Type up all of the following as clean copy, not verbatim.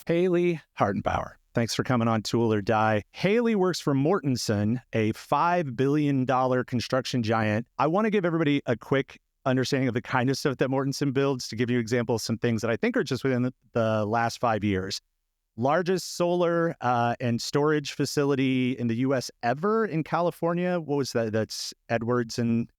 Halley Hartenbower. Thanks for coming on Tool or Die. Halley works for Mortenson, a $5 billion construction giant. I want to give everybody a quick understanding of the kind of stuff that Mortenson builds to give you examples of some things that I think are just within the last 5 years. Largest solar and storage facility in the U.S. ever in California. What was that? That's Edward Sanborn.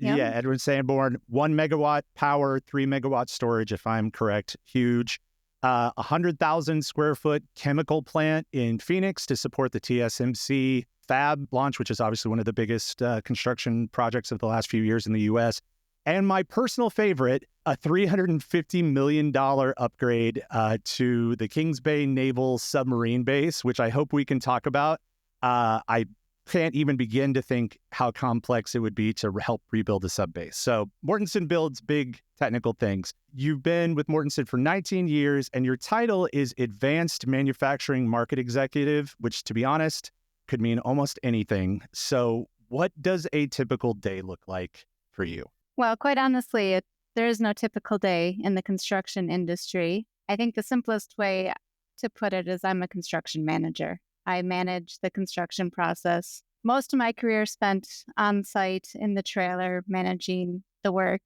Yep. Yeah, Edward Sanborn. 1 megawatt power, 3 megawatt storage, if I'm correct. Huge. 100,000 square foot chemical plant in Phoenix to support the TSMC fab launch, which is obviously one of the biggest construction projects of the last few years in the U.S. And my personal favorite, a $350 million upgrade to the Kings Bay Naval Submarine Base, which I hope we can talk about. I can't even begin to think how complex it would be to help rebuild a sub base. So Mortenson builds big technical things. You've been with Mortenson for 19 years, and your title is Advanced Manufacturing Market Executive, which, to be honest, could mean almost anything. So what does a typical day look like for you? Well, quite honestly, there is no typical day in the construction industry. I think the simplest way to put it is I'm a construction manager. I manage the construction process. Most of my career spent on site in the trailer managing the work.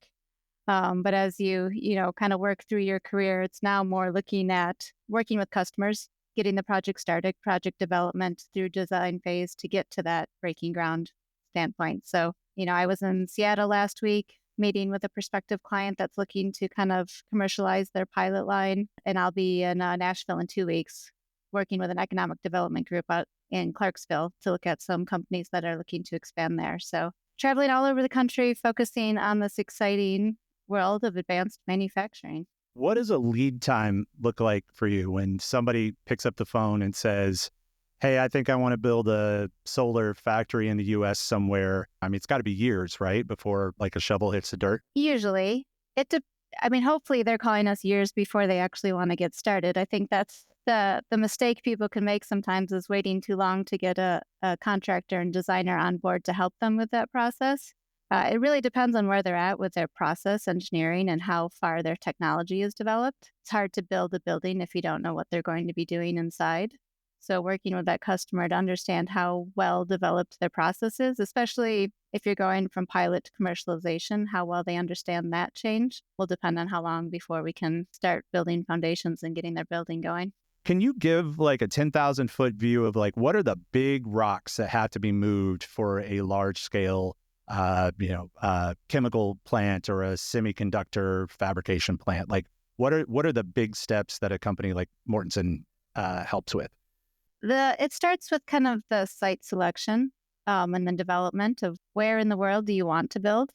But as you kind of work through your career, it's now more looking at working with customers, getting the project started, project development through design phase to get to that breaking ground standpoint. So, I was in Seattle last week meeting with a prospective client that's looking to kind of commercialize their pilot line. And I'll be in Nashville in 2 weeks working with an economic development group out in Clarksville to look at some companies that are looking to expand there. So traveling all over the country, focusing on this exciting world of advanced manufacturing. What does a lead time look like for you when somebody picks up the phone and says, hey, I think I want to build a solar factory in the U.S. somewhere? I mean, it's got to be years, right, before like a shovel hits the dirt? Usually. Hopefully they're calling us years before they actually want to get started. I think that's the mistake people can make sometimes is waiting too long to get a contractor and designer on board to help them with that process. It really depends on where they're at with their process engineering and how far their technology is developed. It's hard to build a building if you don't know what they're going to be doing inside. So working with that customer to understand how well developed their process is, especially if you're going from pilot to commercialization, how well they understand that change will depend on how long before we can start building foundations and getting their building going. Can you give like a 10,000 foot view of like what are the big rocks that have to be moved for a large scale chemical plant or a semiconductor fabrication plant? Like what are the big steps that a company like Mortenson helps with? It starts with kind of the site selection and the development of where in the world do you want to build,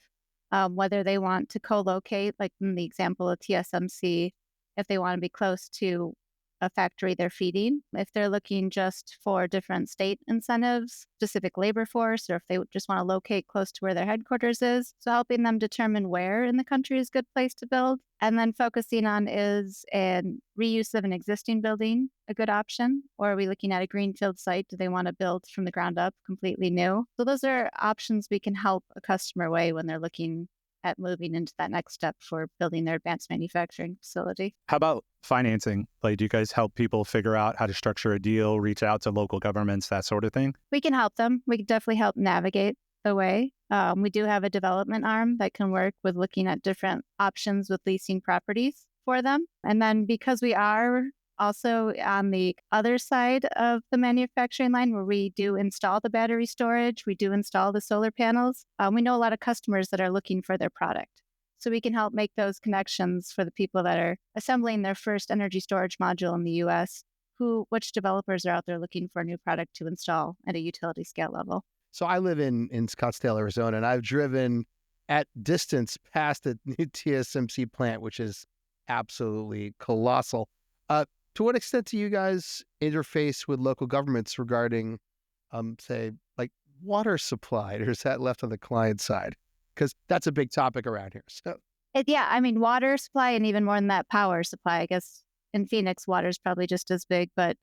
whether they want to co-locate, like in the example of TSMC, if they want to be close to a factory they're feeding, if they're looking just for different state incentives, specific labor force, or if they just want to locate close to where their headquarters is. So helping them determine where in the country is a good place to build. And then focusing on is a reuse of an existing building a good option? Or are we looking at a greenfield site? Do they want to build from the ground up completely new? So those are options we can help a customer weigh when they're looking at moving into that next step for building their advanced manufacturing facility. How about financing? Like, do you guys help people figure out how to structure a deal, reach out to local governments, that sort of thing? We can help them. We can definitely help navigate the way. We do have a development arm that can work with looking at different options with leasing properties for them. And then because we are also on the other side of the manufacturing line where we do install the battery storage, we do install the solar panels, we know a lot of customers that are looking for their product. So we can help make those connections for the people that are assembling their first energy storage module in the U.S., which developers are out there looking for a new product to install at a utility scale level. So I live in Scottsdale, Arizona, and I've driven at distance past the new TSMC plant, which is absolutely colossal. To what extent do you guys interface with local governments regarding, say, like water supply, or is that left on the client side? Because that's a big topic around here. So, water supply and even more than that, power supply. I guess in Phoenix, water is probably just as big, but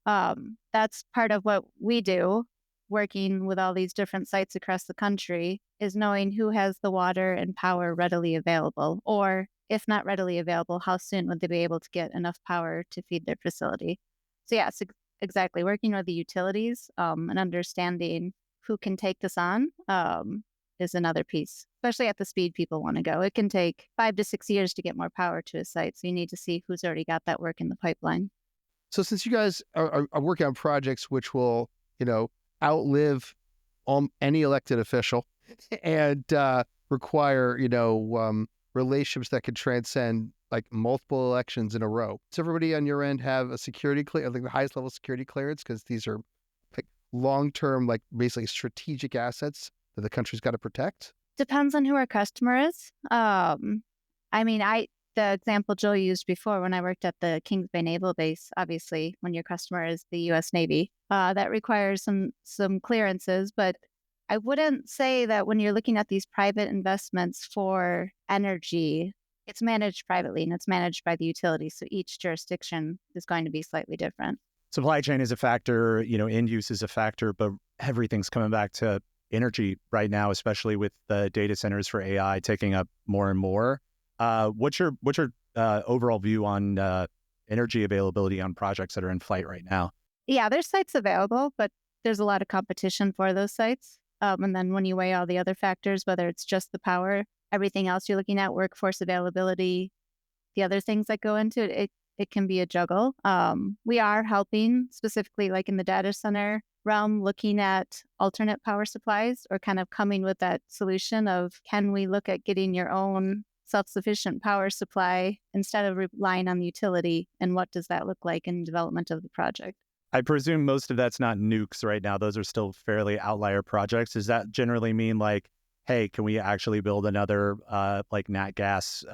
that's part of what we do. working with all these different sites across the country is knowing who has the water and power readily available, or if not readily available, how soon would they be able to get enough power to feed their facility? So yeah, exactly. Working with the utilities and understanding who can take this on is another piece, especially at the speed people want to go. It can take 5 to 6 years to get more power to a site. So you need to see who's already got that work in the pipeline. So since you guys are working on projects which will, outlive any elected official and require, relationships that could transcend like multiple elections in a row. Does everybody on your end have a security like the highest level security clearance? Because these are like long-term, like basically strategic assets that the country's got to protect. Depends on who our customer is. The example Joe used before when I worked at the Kings Bay Naval Base, obviously when your customer is the U.S. Navy, that requires some clearances. But I wouldn't say that when you're looking at these private investments for energy, it's managed privately and it's managed by the utility. So each jurisdiction is going to be slightly different. Supply chain is a factor, end use is a factor, but everything's coming back to energy right now, especially with the data centers for AI taking up more and more. What's your overall view on energy availability on projects that are in flight right now? Yeah, there's sites available, but there's a lot of competition for those sites. And then when you weigh all the other factors, whether it's just the power, everything else you're looking at, workforce availability, the other things that go into it, it can be a juggle. We are helping specifically like in the data center realm, looking at alternate power supplies or kind of coming with that solution of can we look at getting your own self-sufficient power supply instead of relying on the utility, and what does that look like in development of the project? I presume most of that's not nukes right now. Those are still fairly outlier projects. Does that generally mean like, hey, can we actually build another like nat gas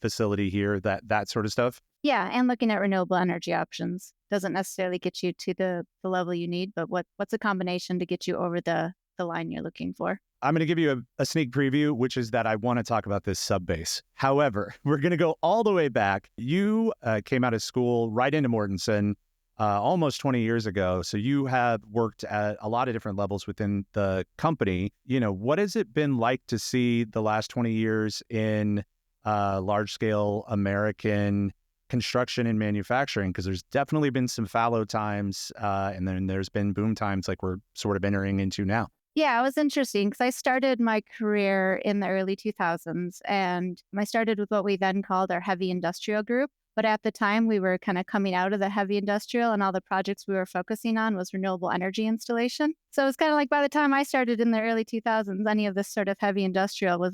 facility here, that sort of stuff? Yeah, and looking at renewable energy options doesn't necessarily get you to the level you need, but what's a combination to get you over the line you're looking for? I'm going to give you a sneak preview, which is that I want to talk about this sub-base. However, we're going to go all the way back. You came out of school right into Mortenson almost 20 years ago. So you have worked at a lot of different levels within the company. What has it been like to see the last 20 years in large-scale American construction and manufacturing? Because there's definitely been some fallow times, and then there's been boom times like we're sort of entering into now. Yeah, it was interesting because I started my career in the early 2000s, and I started with what we then called our heavy industrial group. But at the time, we were kind of coming out of the heavy industrial, and all the projects we were focusing on was renewable energy installation. So it was kind of like by the time I started in the early 2000s, any of this sort of heavy industrial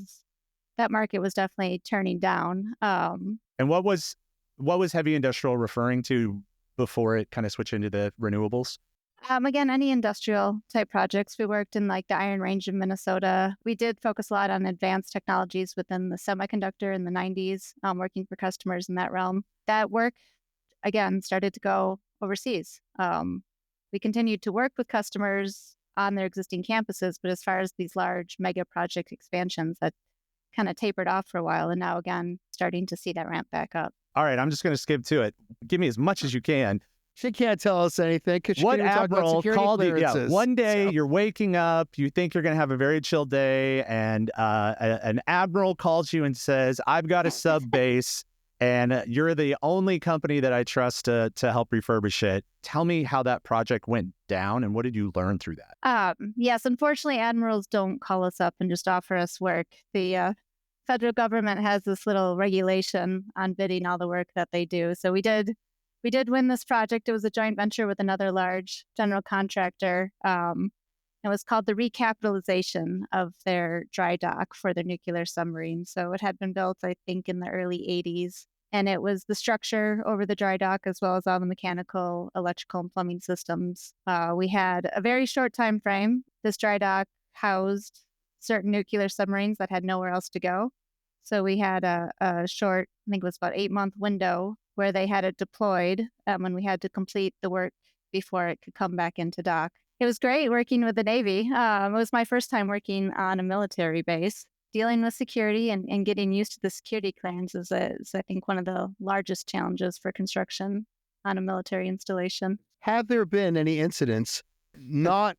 that market was definitely turning down. And what was heavy industrial referring to before it kind of switched into the renewables? Again, any industrial type projects. We worked in like the Iron Range of Minnesota. We did focus a lot on advanced technologies within the semiconductor in the 90s, working for customers in that realm. That work, again, started to go overseas. We continued to work with customers on their existing campuses, but as far as these large mega project expansions, that kind of tapered off for a while. And now, again, starting to see that ramp back up. All right, I'm just going to skip to it. Give me as much as you can. She can't tell us anything because she can't talk about security clearances. Yeah, one day you're waking up, you think you're going to have a very chill day, and an admiral calls you and says, I've got a sub base, and you're the only company that I trust to help refurbish it. Tell me how that project went down, and what did you learn through that? Yes, unfortunately, admirals don't call us up and just offer us work. The federal government has this little regulation on bidding all the work that they do. So we did win this project. It was a joint venture with another large general contractor. It was called the recapitalization of their dry dock for the nuclear submarine. So it had been built, I think, in the early 80s. And it was the structure over the dry dock as well as all the mechanical, electrical, and plumbing systems. We had a very short time frame. This dry dock housed certain nuclear submarines that had nowhere else to go. So we had a short, I think it was about 8-month window where they had it deployed when we had to complete the work before it could come back into dock. It was great working with the Navy. It was my first time working on a military base. Dealing with security and getting used to the security clearance is, I think, one of the largest challenges for construction on a military installation. Have there been any incidents, not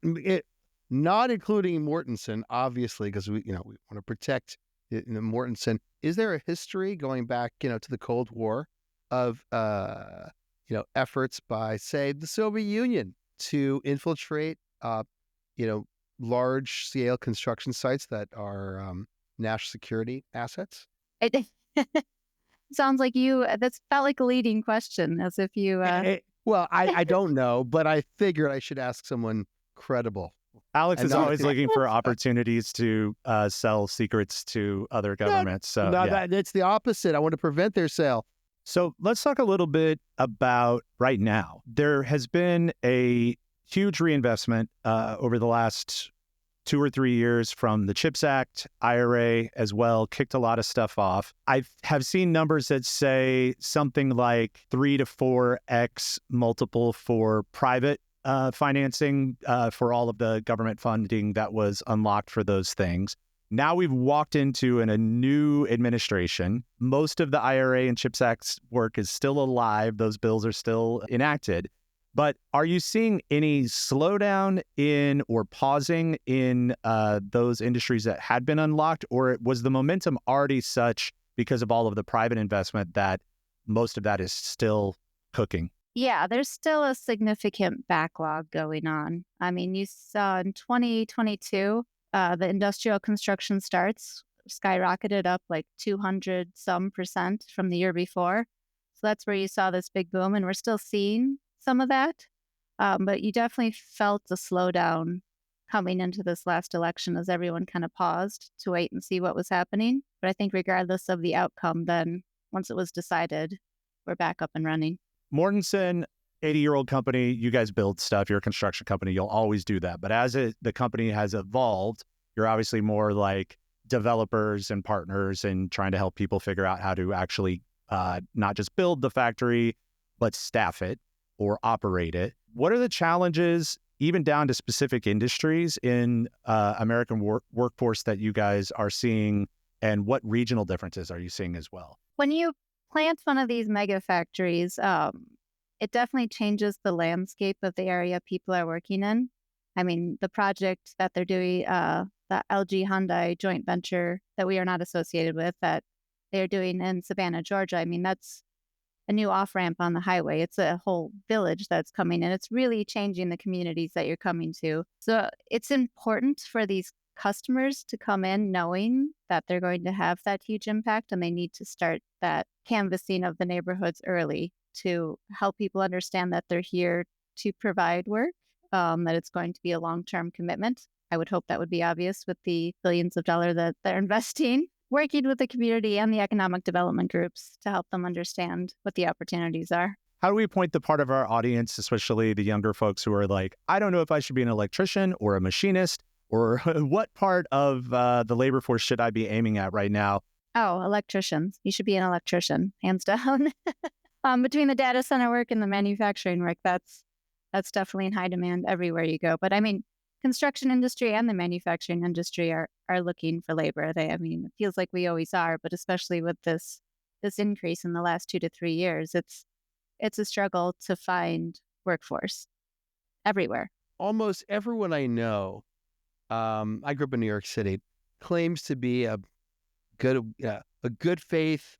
not including Mortenson, obviously, because we want to protect Mortenson. Is there a history going back, to the Cold War of, efforts by, say, the Soviet Union to infiltrate, large scale construction sites that are national security assets? It sounds like that's felt like a leading question, as if you. Well, I don't know, but I figured I should ask someone credible. Alex is always looking for opportunities to sell secrets to other governments. It's the opposite. I want to prevent their sale. So let's talk a little bit about right now. There has been a huge reinvestment over the last 2 or 3 years from the CHIPS Act, IRA as well, kicked a lot of stuff off. I have seen numbers that say something like 3 to 4x multiple for private financing for all of the government funding that was unlocked for those things. Now we've walked into a new administration. Most of the IRA and CHIPS Act work is still alive. Those bills are still enacted. But are you seeing any slowdown in or pausing in those industries that had been unlocked? Or was the momentum already such because of all of the private investment that most of that is still cooking? Yeah, there's still a significant backlog going on. I mean, you saw in 2022, the industrial construction starts skyrocketed up like 200 some percent from the year before. So that's where you saw this big boom, and we're still seeing some of that. But you definitely felt a slowdown coming into this last election as everyone kind of paused to wait and see what was happening. But I think regardless of the outcome, then once it was decided, we're back up and running. Mortenson, 80-year-old company, you guys build stuff, you're a construction company, you'll always do that. But as the company has evolved, you're obviously more like developers and partners and trying to help people figure out how to actually not just build the factory, but staff it or operate it. What are the challenges, even down to specific industries in American workforce that you guys are seeing, and what regional differences are you seeing as well? When you plant one of these mega factories, it definitely changes the landscape of the area people are working in. I mean, the project that they're doing, the LG Hyundai joint venture that we are not associated with, that they're doing in Savannah, Georgia, I mean, that's a new off-ramp on the highway. It's a whole village that's coming in. It's really changing the communities that you're coming to. So it's important for these customers to come in knowing that they're going to have that huge impact, and they need to start that canvassing of the neighborhoods early to help people understand that they're here to provide work, that it's going to be a long-term commitment. I would hope that would be obvious with the billions of dollars that they're investing, working with the community and the economic development groups to help them understand what the opportunities are. How do we point the part of our audience, especially the younger folks who are like, I don't know if I should be an electrician or a machinist, or what part of the labor force should I be aiming at right now? Oh, electricians. You should be an electrician, hands down. Between the data center work and the manufacturing work, that's definitely in high demand everywhere you go. But I mean, construction industry and the manufacturing industry are looking for labor. It feels like we always are, but especially with this increase in the last 2 to 3 years, it's a struggle to find workforce everywhere. Almost everyone I know, I grew up in New York City, claims to be a good faith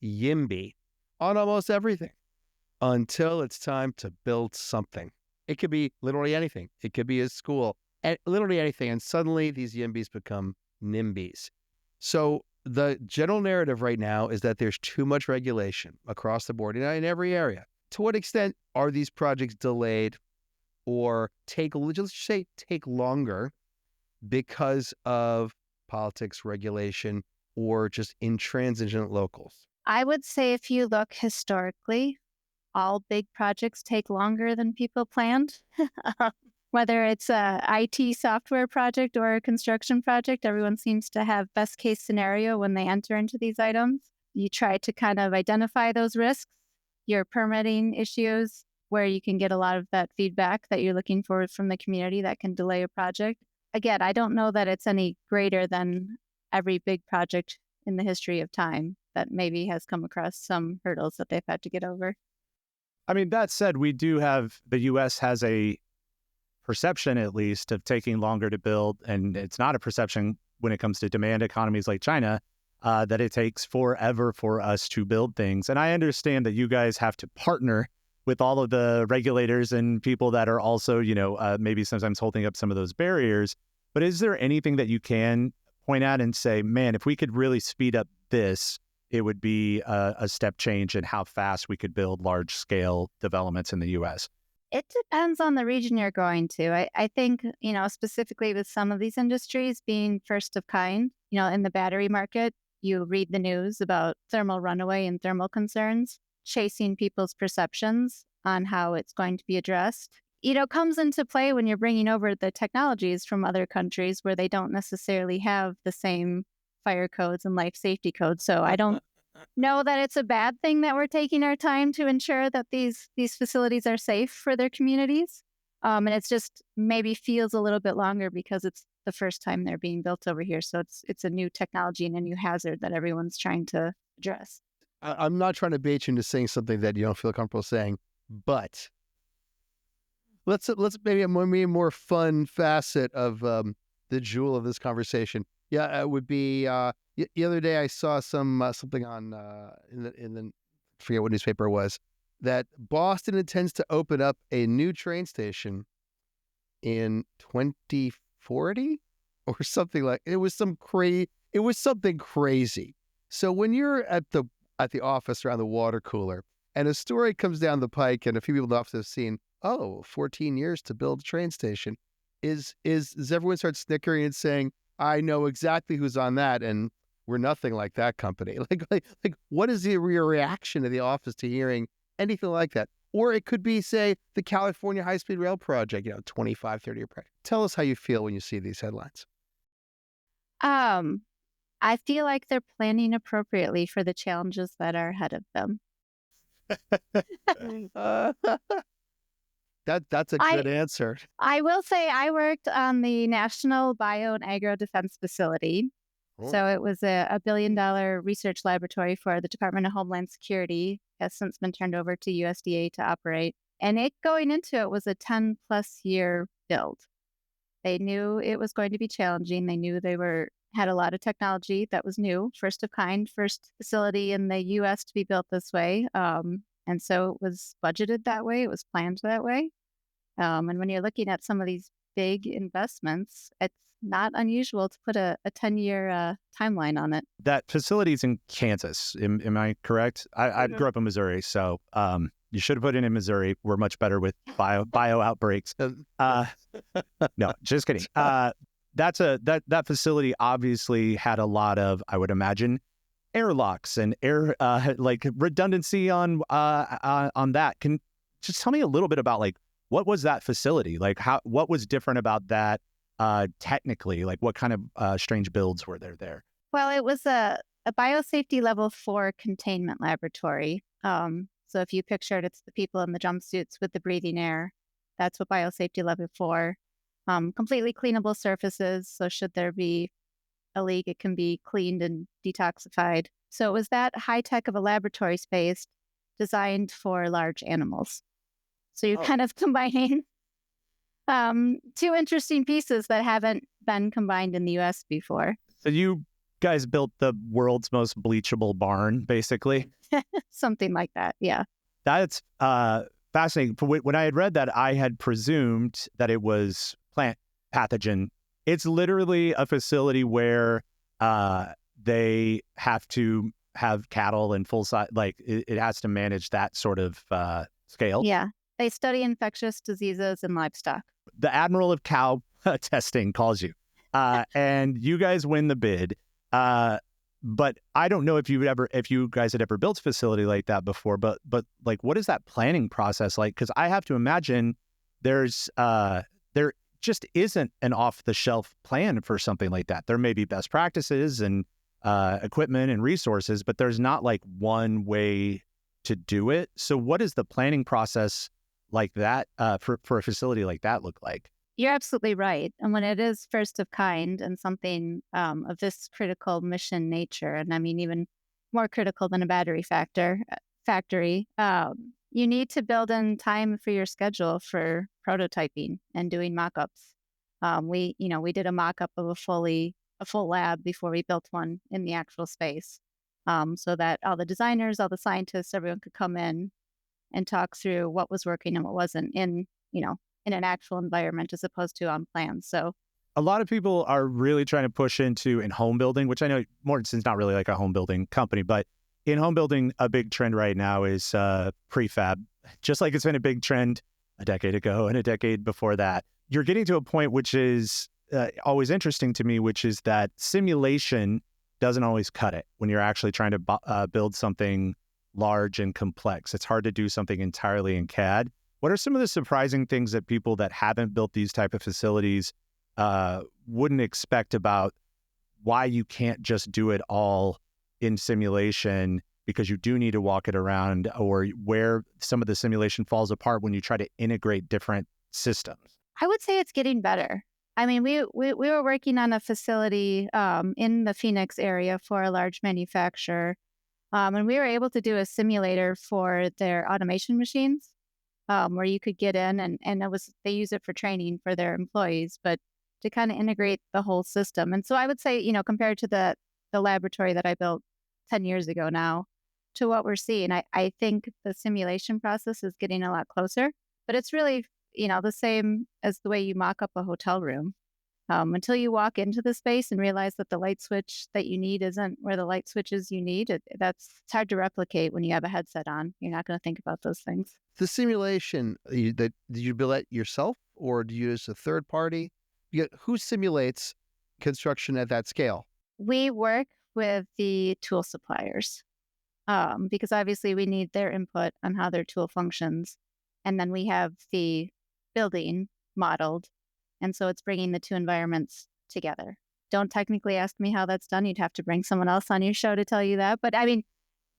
YIMBY on almost everything until it's time to build something. It could be literally anything. It could be a school, literally anything. And suddenly these YIMBYs become NIMBYs. So the general narrative right now is that there's too much regulation across the board in every area. To what extent are these projects delayed or take longer because of politics, regulation, or just intransigent locals? I would say if you look historically, all big projects take longer than people planned. Whether it's a IT software project or a construction project, everyone seems to have best case scenario when they enter into these items. You try to kind of identify those risks, your permitting issues, where you can get a lot of that feedback that you're looking for from the community that can delay a project. Again, I don't know that it's any greater than every big project in the history of time that maybe has come across some hurdles that they've had to get over. I mean, that said, we do have, the U.S. has a perception, at least, of taking longer to build, and it's not a perception when it comes to demand economies like China, that it takes forever for us to build things. And I understand that you guys have to partner with all of the regulators and people that are also, maybe sometimes holding up some of those barriers. But is there anything that you can point at and say, man, if we could really speed up this, it would be a step change in how fast we could build large scale developments in the U.S.? It depends on the region you're going to. I think, specifically with some of these industries being first of kind, in the battery market, you read the news about thermal runaway and thermal concerns, chasing people's perceptions on how it's going to be addressed. Comes into play when you're bringing over the technologies from other countries where they don't necessarily have the same fire codes and life safety codes. So I don't know that it's a bad thing that we're taking our time to ensure that these facilities are safe for their communities. And it's just maybe feels a little bit longer because it's the first time they're being built over here. So it's a new technology and a new hazard that everyone's trying to address. I'm not trying to bait you into saying something that you don't feel comfortable saying, but let's maybe a more fun facet of the jewel of this conversation. Yeah, it would be the other day I saw something on in the forget what newspaper it was, that Boston intends to open up a new train station in 2040 or something like it was something crazy. So when you're at the office around the water cooler and a story comes down the pike and a few people in the office have seen, 14 years to build a train station, does everyone start snickering and saying, I know exactly who's on that, and we're nothing like that company? Like what is your reaction to the office to hearing anything like that? Or it could be, say, the California high-speed rail project, 25, 30-year project. Tell us how you feel when you see these headlines. I feel like they're planning appropriately for the challenges that are ahead of them. That's a good answer. I will say I worked on the National Bio and Agro Defense Facility. Oh. So it was a $1 billion research laboratory for the Department of Homeland Security. Has since been turned over to USDA to operate. And it going into it was a 10+ year build. They knew it was going to be challenging. They knew they had a lot of technology that was new, first of kind, first facility in the U.S. to be built this way. And so it was budgeted that way. It was planned that way. And when you're looking at some of these big investments, it's not unusual to put a 10-year timeline on it. That facility's in Kansas. Am I correct? I grew up in Missouri, so you should have put it in Missouri. We're much better with bio outbreaks. No, just kidding. That facility obviously had a lot of, I would imagine, airlocks and air redundancy on that. Can just tell me a little bit about what was that facility like? What was different about that technically? Like what kind of strange builds were there? Well, it was a biosafety level 4 containment laboratory. So if you pictured, it's the people in the jumpsuits with the breathing air. That's what biosafety level 4. Completely cleanable surfaces. So should there be a leak, it can be cleaned and detoxified. So it was that high tech of a laboratory space designed for large animals. So you're kind of combining two interesting pieces that haven't been combined in the U.S. before. So you guys built the world's most bleachable barn, basically? Something like that, yeah. That's fascinating. When I had read that, I had presumed that it was plant pathogen. It's literally a facility where they have to have cattle and full size, it has to manage that sort of scale. Yeah, they study infectious diseases in livestock. The Admiral of Cow testing calls you, and you guys win the bid. But I don't know if you guys had ever built a facility like that before. But what is that planning process like? Because I have to imagine there just isn't an off-the-shelf plan for something like that. There may be best practices and equipment and resources, but there's not one way to do it. So what is the planning process like that for a facility like that look like? You're absolutely right. And when it is first of kind and something of this critical mission nature, and I mean even more critical than a battery factory, you need to build in time for your schedule for prototyping and doing mock-ups. We did a mock-up of a full lab before we built one in the actual space, so that all the designers, all the scientists, everyone could come in and talk through what was working and what wasn't in an actual environment as opposed to on plans. So a lot of people are really trying to push into in home building, which I know Mortenson's not really like a home building company, but in home building, a big trend right now is prefab, just like it's been a big trend a decade ago and a decade before that. You're getting to a point which is always interesting to me, which is that simulation doesn't always cut it when you're actually trying to build something large and complex. It's hard to do something entirely in CAD. What are some of the surprising things that people that haven't built these type of facilities wouldn't expect about why you can't just do it all in simulation, because you do need to walk it around, or where some of the simulation falls apart when you try to integrate different systems? I would say it's getting better. I mean, we were working on a facility in the Phoenix area for a large manufacturer, and we were able to do a simulator for their automation machines, where you could get in and they use it for training for their employees, but to kind of integrate the whole system. And so I would say, compared to the laboratory that I built 10 years ago now to what we're seeing, I think the simulation process is getting a lot closer, but it's really, the same as the way you mock up a hotel room. Until you walk into the space and realize that the light switch that you need isn't where the light switches you need, it's hard to replicate when you have a headset on. You're not going to think about those things. The simulation, did you build it yourself or do you use a third party? Who simulates construction at that scale? We work with the tool suppliers because obviously we need their input on how their tool functions. And then we have the building modeled. And so it's bringing the two environments together. Don't technically ask me how that's done. You'd have to bring someone else on your show to tell you that. But I mean,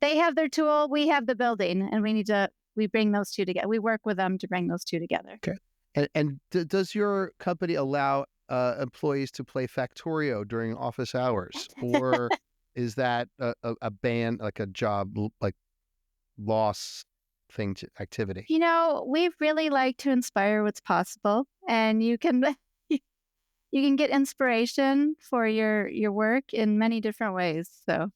they have their tool, we have the building, and we bring those two together. We work with them to bring those two together. Okay. And does your company allow employees to play Factorio during office hours? Or is that a ban, like a job, like loss activity? We really like to inspire what's possible, and you can get inspiration for your work in many different ways. So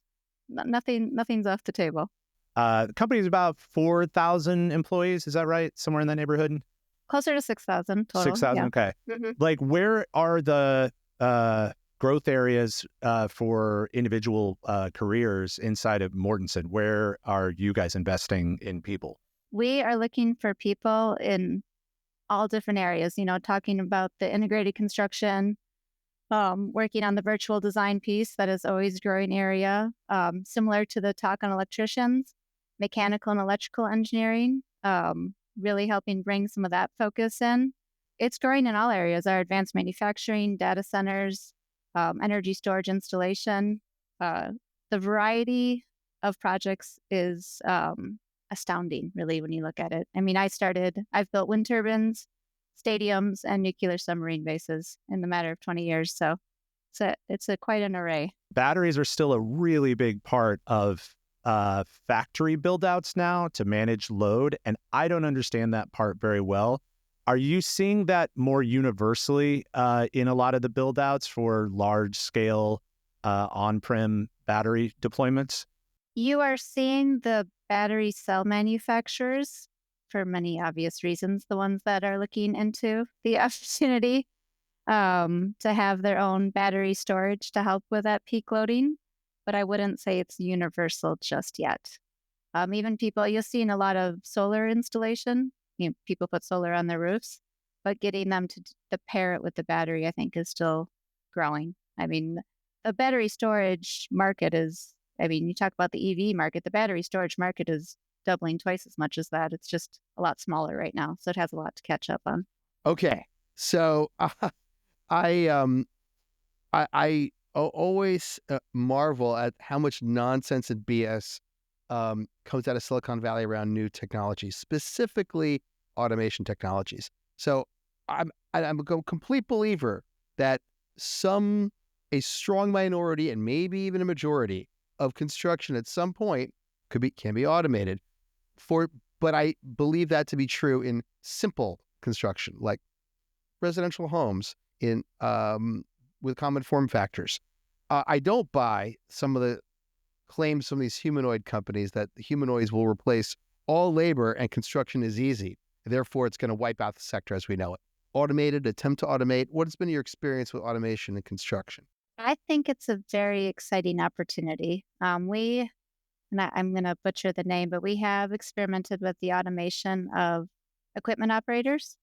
nothing's off the table. The company is about 4,000 employees. Is that right? Somewhere in that neighborhood? Closer to 6,000 total. 6,000, yeah. Okay. Mm-hmm. Like, where are the growth areas for individual careers inside of Mortenson? Where are you guys investing in people? We are looking for people in all different areas, talking about the integrated construction, working on the virtual design piece that is always a growing area, similar to the talk on electricians, mechanical and electrical engineering, really helping bring some of that focus in. It's growing in all areas, our advanced manufacturing, data centers, energy storage installation. The variety of projects is astounding, really, when you look at it. I mean, I've built wind turbines, stadiums, and nuclear submarine bases in the matter of 20 years. So it's quite an array. Batteries are still a really big part of factory build-outs now to manage load, and I don't understand that part very well. Are you seeing that more universally in a lot of the build-outs for large-scale on-prem battery deployments? You are seeing the battery cell manufacturers, for many obvious reasons, the ones that are looking into the opportunity to have their own battery storage to help with that peak loading. But I wouldn't say it's universal just yet. Even you'll see in a lot of solar installation, people put solar on their roofs, but getting them to pair it with the battery, I think, is still growing. I mean, the battery storage market you talk about the EV market, the battery storage market is doubling twice as much as that. It's just a lot smaller right now. So it has a lot to catch up on. Okay. So I always marvel at how much nonsense and BS comes out of Silicon Valley around new technologies, specifically automation technologies. So I'm a complete believer that a strong minority and maybe even a majority of construction at some point can be automated. But I believe that to be true in simple construction, like residential homes in with common form factors. I don't buy some of the claims from these humanoid companies that the humanoids will replace all labor and construction is easy. Therefore, it's going to wipe out the sector as we know it. Automated, attempt to automate. What has been your experience with automation and construction? I think it's a very exciting opportunity. I'm going to butcher the name, but we have experimented with the automation of equipment operators.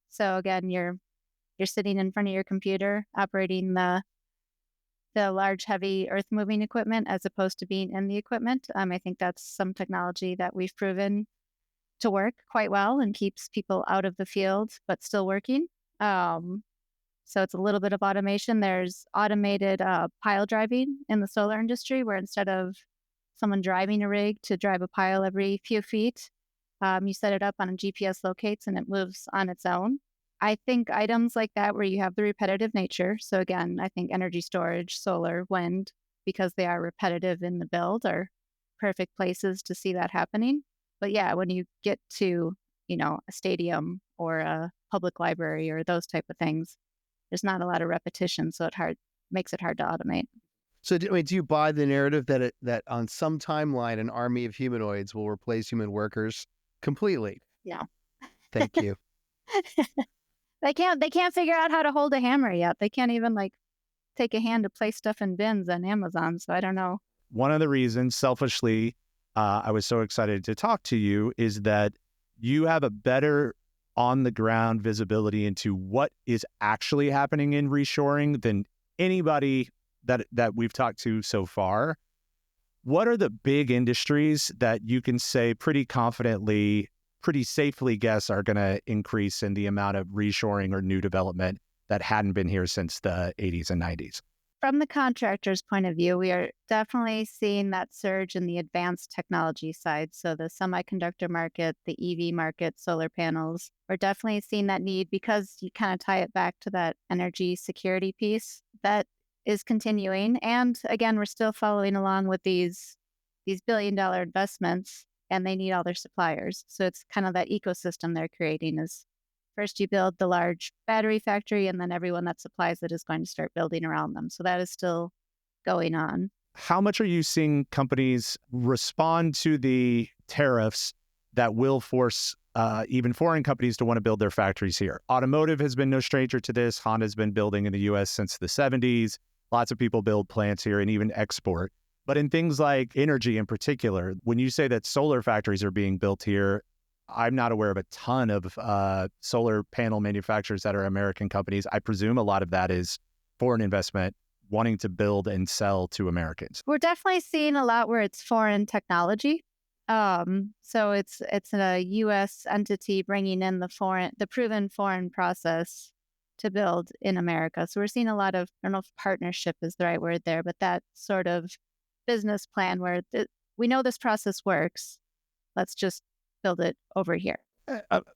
So again, you're sitting in front of your computer operating the large, heavy earth-moving equipment as opposed to being in the equipment. I think that's some technology that we've proven to work quite well and keeps people out of the field, but still working. So it's a little bit of automation. There's automated pile driving in the solar industry, where instead of someone driving a rig to drive a pile every few feet, you set it up on a GPS locates and it moves on its own. I think items like that where you have the repetitive nature. So again, I think energy storage, solar, wind, because they are repetitive in the build, are perfect places to see that happening. But yeah, when you get to, a stadium or a public library or those type of things, there's not a lot of repetition, so it makes it hard to automate. So do you buy the narrative that on some timeline an army of humanoids will replace human workers completely? Yeah. Thank you. They can't figure out how to hold a hammer yet. They can't even take a hand to place stuff in bins on Amazon. So I don't know. One of the reasons, selfishly, I was so excited to talk to you is that you have a better on-the-ground visibility into what is actually happening in reshoring than anybody that we've talked to so far. What are the big industries that you can say pretty confidently, pretty safely guess are going to increase in the amount of reshoring or new development that hadn't been here since the 80s and 90s? From the contractor's point of view, we are definitely seeing that surge in the advanced technology side. So the semiconductor market, the EV market, solar panels, we're definitely seeing that need because you kind of tie it back to that energy security piece that is continuing. And again, we're still following along with these billion-dollar investments, and they need all their suppliers. So it's kind of that ecosystem they're creating is first you build the large battery factory, and then everyone that supplies it is going to start building around them. So that is still going on. How much are you seeing companies respond to the tariffs that will force even foreign companies to want to build their factories here? Automotive has been no stranger to this. Honda's been building in the U.S. since the 70s. Lots of people build plants here and even export. But in things like energy in particular, when you say that solar factories are being built here, I'm not aware of a ton of solar panel manufacturers that are American companies. I presume a lot of that is foreign investment wanting to build and sell to Americans. We're definitely seeing a lot where it's foreign technology. So it's a U.S. entity bringing in the proven foreign process to build in America. So we're seeing a lot of, I don't know if partnership is the right word there, but that sort of business plan where we know this process works. Let's just build it over here.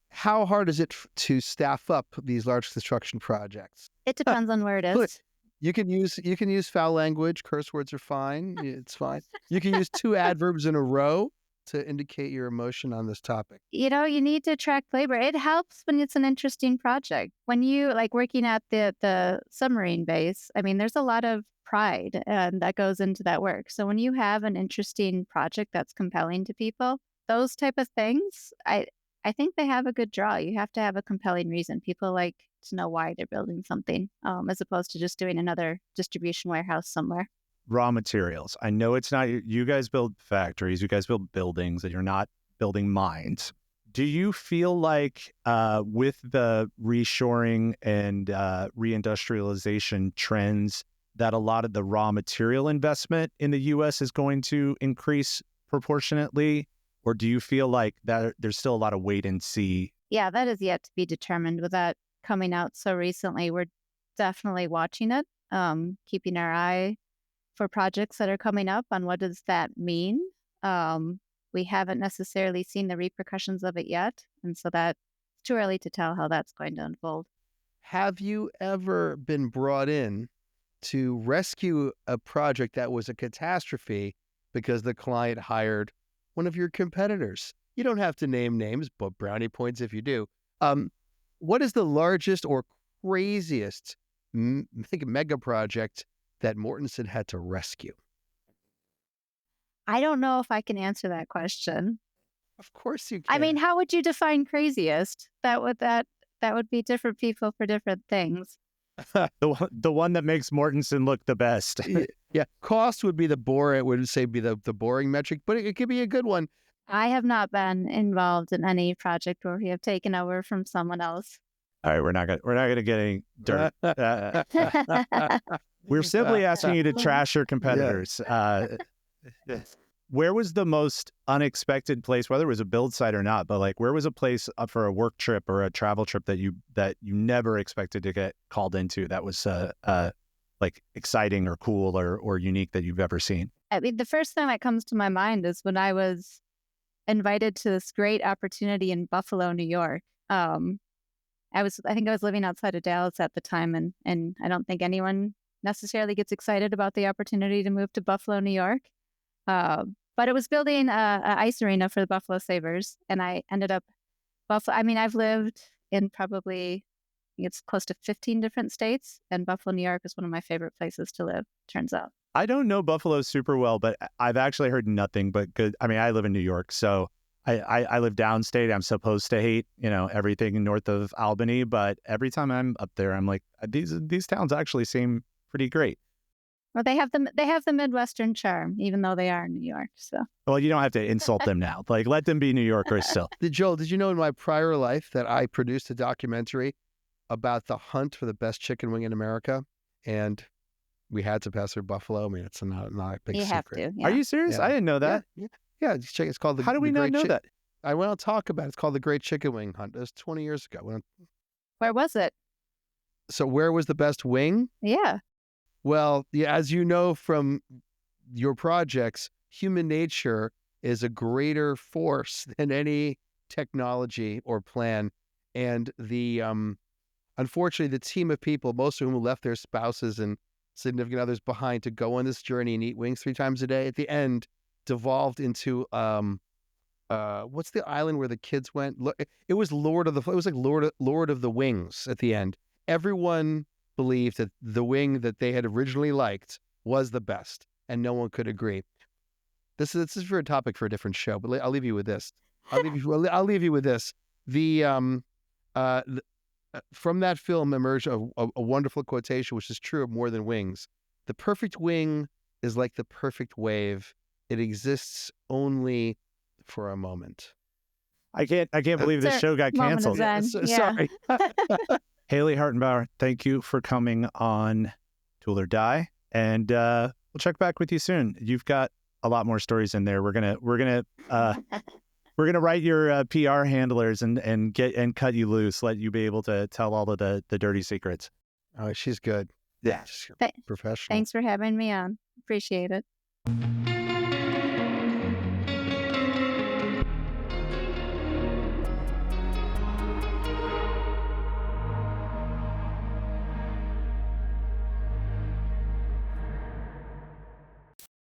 How hard is it to staff up these large construction projects? It depends on where it is. You can use foul language. Curse words are fine. It's fine. You can use two adverbs in a row to indicate your emotion on this topic. You need to attract labor. It helps when it's an interesting project. When you working at the submarine base, there's a lot of pride that goes into that work. So when you have an interesting project that's compelling to people, those type of things, I think they have a good draw. You have to have a compelling reason. People like to know why they're building something, as opposed to just doing another distribution warehouse somewhere. Raw materials. I know it's not, you guys build factories, you guys build buildings, and you're not building mines. Do you feel like with the reshoring and reindustrialization trends that a lot of the raw material investment in the U.S. is going to increase proportionately? Or do you feel like that there's still a lot of wait and see? Yeah, that is yet to be determined. With that coming out so recently, we're definitely watching it, keeping our eye for projects that are coming up on what does that mean. We haven't necessarily seen the repercussions of it yet. And so that's too early to tell how that's going to unfold. Have you ever been brought in to rescue a project that was a catastrophe because the client hired one of your competitors? You don't have to name names, but brownie points if you do. What is the largest or craziest mega project that Mortenson had to rescue? I don't know if I can answer that question. Of course you can. I mean, how would you define craziest? That would be different people for different things. The one that makes Mortenson look the best. Yeah, cost would be the boring metric, but it could be a good one. I have not been involved in any project where we have taken over from someone else. All right, we're not gonna get any dirt. We're simply asking you to trash your competitors. Where was the most unexpected place, whether it was a build site or not, but like where was a place for a work trip or a travel trip that you never expected to get called into that was like exciting or cool or unique that you've ever seen? I mean, the first thing that comes to my mind is when I was invited to this great opportunity in Buffalo, New York. I think I was living outside of Dallas at the time, and I don't think anyone necessarily gets excited about the opportunity to move to Buffalo, New York. But it was building a ice arena for the Buffalo Sabres, and I ended up I mean, I've lived in probably, I think it's close to 15 different states, and Buffalo, New York is one of my favorite places to live, turns out. I don't know Buffalo super well, but I've actually heard nothing but good. I mean, I live in New York, so I live downstate. I'm supposed to hate, everything north of Albany, but every time I'm up there, I'm like, these towns actually seem pretty great. Well, they have the Midwestern charm, even though they are in New York. So, well, you don't have to insult them now. Like, let them be New Yorkers still. Joel, did you know in my prior life that I produced a documentary about the hunt for the best chicken wing in America, and we had to pass through Buffalo? I mean, it's not a big secret. You have to. Yeah. Are you serious? Yeah. I didn't know that. Yeah. It's called the. How do we not know that? I went on talk about it. It's called the Great Chicken Wing Hunt. It was 20 years ago. Where was it? So where was the best wing? Yeah. Well, yeah, as you know from your projects, human nature is a greater force than any technology or plan. And unfortunately, the team of people, most of whom left their spouses and significant others behind to go on this journey and eat wings 3 times a day, at the end devolved into what's the island where the kids went? It was Lord of the Wings at the end. Everyone believed that the wing that they had originally liked was the best, and no one could agree. This is for a topic for a different show, but I'll leave you with this. I'll leave you with this. From that film emerged a wonderful quotation, which is true of More Than Wings. The perfect wing is like the perfect wave. It exists only for a moment. I can't believe this show got canceled. Sorry. Halley Hartenbower, thank you for coming on Tool or Die, and we'll check back with you soon. You've got a lot more stories in there. We're gonna write your PR handlers and cut you loose, let you be able to tell all of the dirty secrets. Oh, she's good. Yeah, professional. Thanks for having me on. Appreciate it.